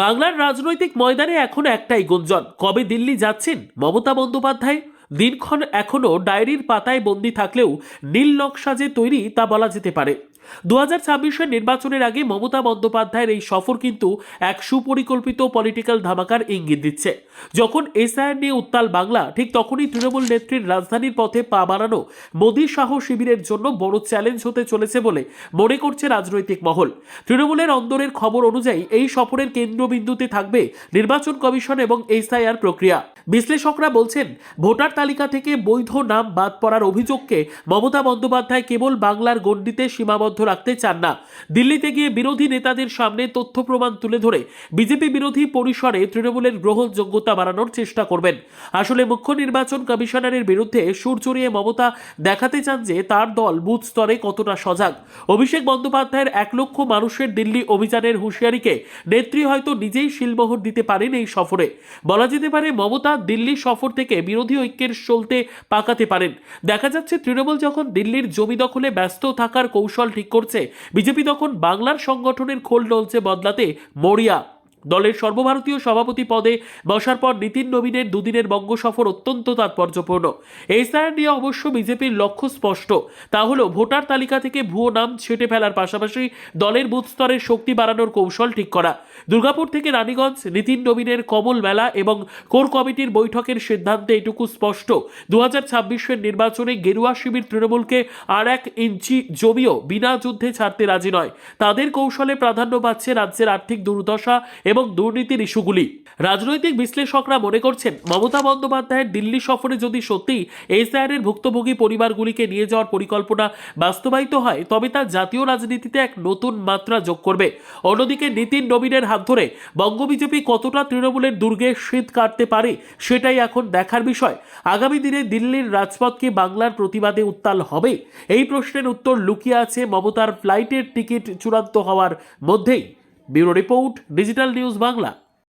বাংলার রাজনৈতিক ময়দানে এখন একটাই গুঞ্জন, কবে দিল্লি যাচ্ছেন মমতা বন্দ্যোপাধ্যায়। দিনক্ষণ এখনো ডায়েরির পাতায় বন্দী থাকলেও নীল নকশা যে তৈরি তা বলা যেতে পারে। 2026-এর নির্বাচনের আগে মমতা বন্দ্যোপাধ্যায়ের এই সফর কিন্তু এক সুপরিকল্পিত পলিটিক্যাল ধামাকার ইঙ্গিত দিচ্ছে। যখন এসআইআর নিয়ে উত্তাল বাংলা, ঠিক তখনই তৃণমূল নেত্রীর রাজধানীর পথে পা বাড়ানো মোদী শাহ শিবিরের জন্য বড় চ্যালেঞ্জ হতে চলেছে বলে মনে করছে রাজনৈতিক মহল। তৃণমূলের অন্দরের খবর অনুযায়ী এই সফরের কেন্দ্রবিন্দুতে থাকবে নির্বাচন কমিশন এবং এসআইআর প্রক্রিয়া। বিশ্লেষকরা বলছেন, ভোটার তালিকা থেকে বৈধ নাম বাদ পড়ার অভিযোগকে মমতা বন্দ্যোপাধ্যায় কেবল বাংলার গণ্ডিতে সীমাবদ্ধ রাখতে চান না। দিল্লিতে গিয়ে বিরোধী নেতাদের সামনে তথ্য প্রমাণ তুলে ধরে বিজেপি বিরোধী পরিসরে তৃণমূলের গ্রহণযোগ্যতা বাড়ানোর চেষ্টা করবেন। আসলে মুখ্য নির্বাচন কমিশনারের বিরুদ্ধে সুর চড়িয়ে মমতা দেখাতে চান যে তার দল বুথ স্তরে কতটা সজাগ। অভিষেক বন্দ্যোপাধ্যায়ের 1 লক্ষ মানুষের দিল্লি অভিযানের হুঁশিয়ারিকে নেত্রী হয়তো নিজেই শিলমোহর দিতে পারেন এই সফরে। বলা যেতে পারে, মমতা দিল্লি সফর থেকে বিরোধী ঐক্যের সলতে পাকাতে পারেন। দেখা যাচ্ছে, তৃণমূল যখন দিল্লির জমি দখলে ব্যস্ত থাকার কৌশল ঠিক করছে, বিজেপি তখন বাংলার সংগঠনের খোল নলছে বদলাতে মরিয়া। দলের সর্বভারতীয় সভাপতি পদে বসার পর নীতিন নবীনের দুদিনের বঙ্গ সফর অত্যন্ত তাৎপর্যপূর্ণ। এসআইআর নিয়ে অবশ্য বিজেপির লক্ষ্য স্পষ্ট, তা হলো ভোটার তালিকা থেকে ভুয়ো নাম ছেঁটে ফেলার পাশাপাশি দলের বুথ স্তরের শক্তি বাড়ানোর কৌশল ঠিক করা। দুর্গাপুর থেকে রানীগঞ্জ, নীতিন নবীনের কমল মেলা এবং কোর কমিটির বৈঠকের সিদ্ধান্তে এটুকু স্পষ্ট, 2026-এর নির্বাচনে গেরুয়া শিবির তৃণমূলকে আর 1 ইঞ্চি জমিও বিনা যুদ্ধে ছাড়তে রাজি নয়। তাদের কৌশলে প্রাধান্য পাচ্ছে রাজ্যের আর্থিক দুর্দশা এবং দুর্নীতির ইস্যুগুলি। রাজনৈতিক বিশ্লেষকরা মনে করছেন, মমতা বন্দ্যোপাধ্যায়ের দিল্লি সফরে যদি সত্যি এসআইআরের ভুক্তভোগী পরিবারগুলিকে নিয়ে যাওয়ার পরিকল্পনা বাস্তবায়িত হয়, তবে তা জাতীয় রাজনীতিতে এক নতুন মাত্রা যোগ করবে। অন্যদিকে নীতিন নবীনের হাত ধরে বঙ্গ বিজেপি কতটা তৃণমূলের দুর্গে শীত কাটতে পারে, সেটাই এখন দেখার বিষয়। আগামী দিনে দিল্লির রাজপথ কি বাংলার প্রতিবাদে উত্তাল হবে? এই প্রশ্নের উত্তর লুকিয়ে আছে মমতার ফ্লাইটের টিকিট চূড়ান্ত হওয়ার মধ্যেই। Bureau report, digital news Bangla.